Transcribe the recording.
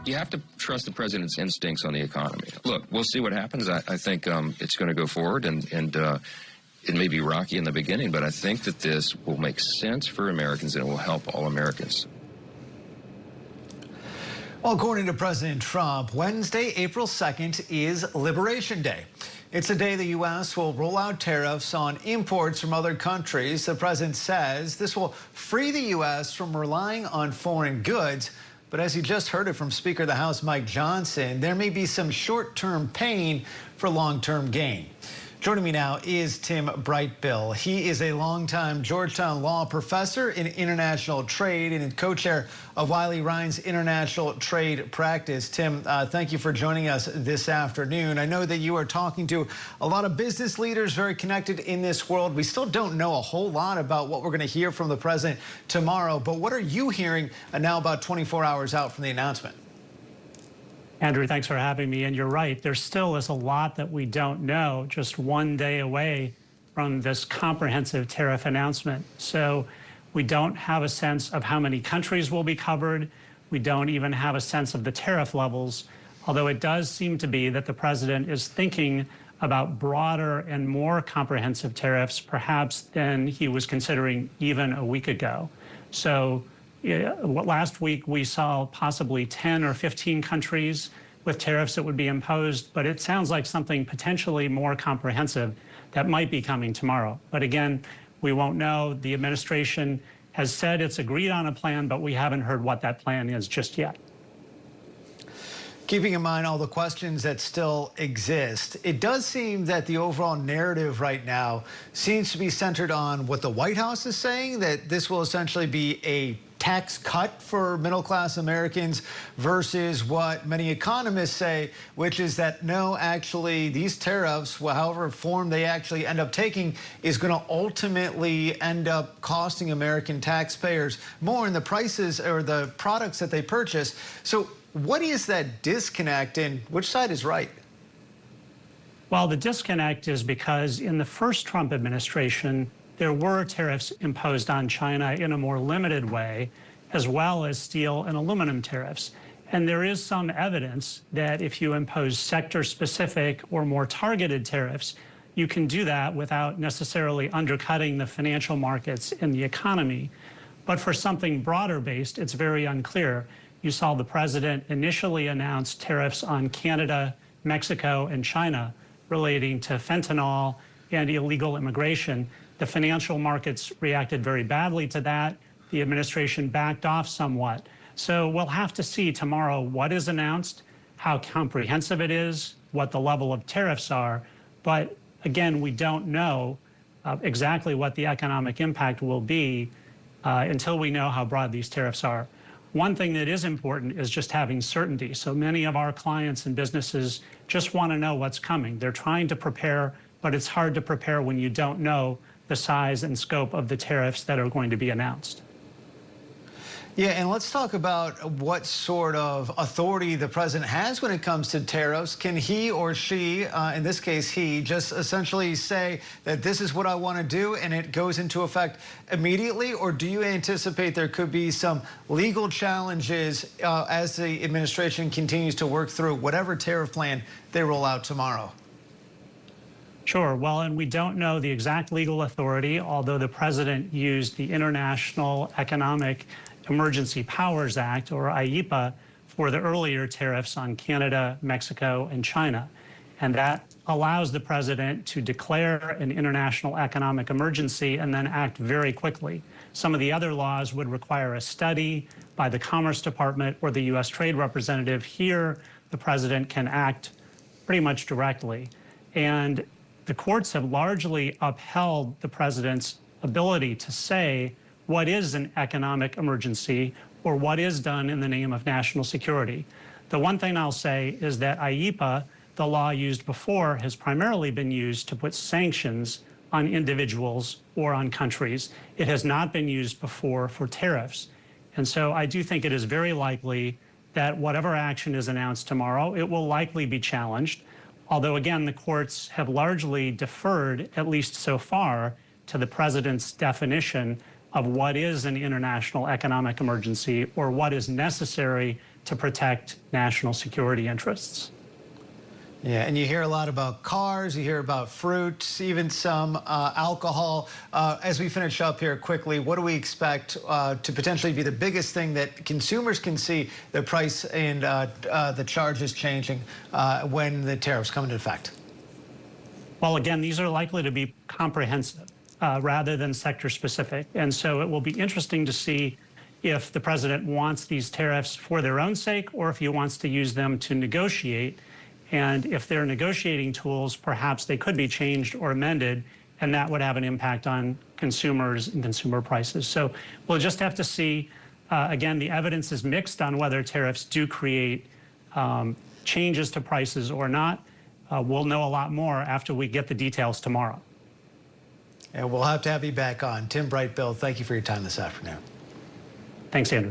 You have to trust the president's instincts on the economy. Look, we'll see what happens. I think it's going to go forward, and it may be rocky in the beginning, but I think that this will make sense for Americans and it will help all Americans. Well, according to President Trump, Wednesday, April 2nd is Liberation Day. It's a day the U.S. will roll out tariffs on imports from other countries. The president says this will free the U.S. from relying on foreign goods. But as you just heard it from Speaker of the House Mike Johnson, there may be some short-term pain for long-term gain. Joining me now is Tim Brightbill. He is a longtime Georgetown law professor in international trade and co-chair of Wiley Ryan's international trade practice. Tim, thank you for joining us this afternoon. I know that you are talking to a lot of business leaders very connected in this world. We still don't know a whole lot about what we're going to hear from the president tomorrow, but what are you hearing now about 24 hours out from the announcement? Andrew, thanks for having me. And you're right, there still is a lot that we don't know just one day away from this comprehensive tariff announcement. So we don't have a sense of how many countries will be covered. We don't even have a sense of the tariff levels, although it does seem to be that the president is thinking about broader and more comprehensive tariffs, perhaps than he was considering even a week ago. So last week we saw possibly 10 or 15 countries with tariffs that would be imposed, but it sounds like something potentially more comprehensive that might be coming tomorrow. But again, we won't know. The administration has said it's agreed on a plan, but we haven't heard what that plan is just yet. Keeping in mind all the questions that still exist, it does seem that the overall narrative right now seems to be centered on what the White House is saying, that this will essentially be a tax cut for middle-class Americans versus what many economists say, which is that no, actually, these tariffs, however form they actually end up taking, is going to ultimately end up costing American taxpayers more in the prices or the products that they purchase. So what is that disconnect, and which side is right? Well, the disconnect is because in the first Trump administration, there were tariffs imposed on China in a more limited way, as well as steel and aluminum tariffs. And there is some evidence that if you impose sector-specific or more targeted tariffs, you can do that without necessarily undercutting the financial markets and the economy. But for something broader-based, it's very unclear. You saw the president initially announce tariffs on Canada, Mexico, and China relating to fentanyl and illegal immigration. The financial markets reacted very badly to that. The administration backed off somewhat. So we'll have to see tomorrow what is announced, how comprehensive it is, what the level of tariffs are. But again, we don't know exactly what the economic impact will be until we know how broad these tariffs are. One thing that is important is just having certainty. So many of our clients and businesses just want to know what's coming. They're trying to prepare, but it's hard to prepare when you don't know the size and scope of the tariffs that are going to be announced. Yeah, and let's talk about what sort of authority the president has when it comes to tariffs. Can he or she, in this case he, just essentially say that this is what I want to do and it goes into effect immediately? Or do you anticipate there could be some legal challenges as the administration continues to work through whatever tariff plan they roll out tomorrow? Sure. Well, and we don't know the exact legal authority, although the president used the International Economic Emergency Powers Act, or IEEPA, for the earlier tariffs on Canada, Mexico, and China. And that allows the president to declare an international economic emergency and then act very quickly. Some of the other laws would require a study by the Commerce Department or the U.S. Trade Representative. Here, the president can act pretty much directly. And the courts have largely upheld the president's ability to say what is an economic emergency or what is done in the name of national security. The one thing I'll say is that IEEPA, the law used before, has primarily been used to put sanctions on individuals or on countries. It has not been used before for tariffs. And so I do think it is very likely that whatever action is announced tomorrow, it will likely be challenged. Although, again, the courts have largely deferred, at least so far, to the president's definition of what is an international economic emergency or what is necessary to protect national security interests. Yeah, and you hear a lot about cars, you hear about fruits, even some alcohol. As we finish up here quickly, what do we expect to potentially be the biggest thing that consumers can see the price and the charges changing when the tariffs come into effect? Well, again, these are likely to be comprehensive rather than sector specific. And so it will be interesting to see if the president wants these tariffs for their own sake or if he wants to use them to negotiate. And if they're negotiating tools, perhaps they could be changed or amended, and that would have an impact on consumers and consumer prices. So we'll just have to see. Again, the evidence is mixed on whether tariffs do create changes to prices or not. We'll know a lot more after we get the details tomorrow. And we'll have to have you back on. Tim Brightbill, thank you for your time this afternoon. Thanks, Andrew.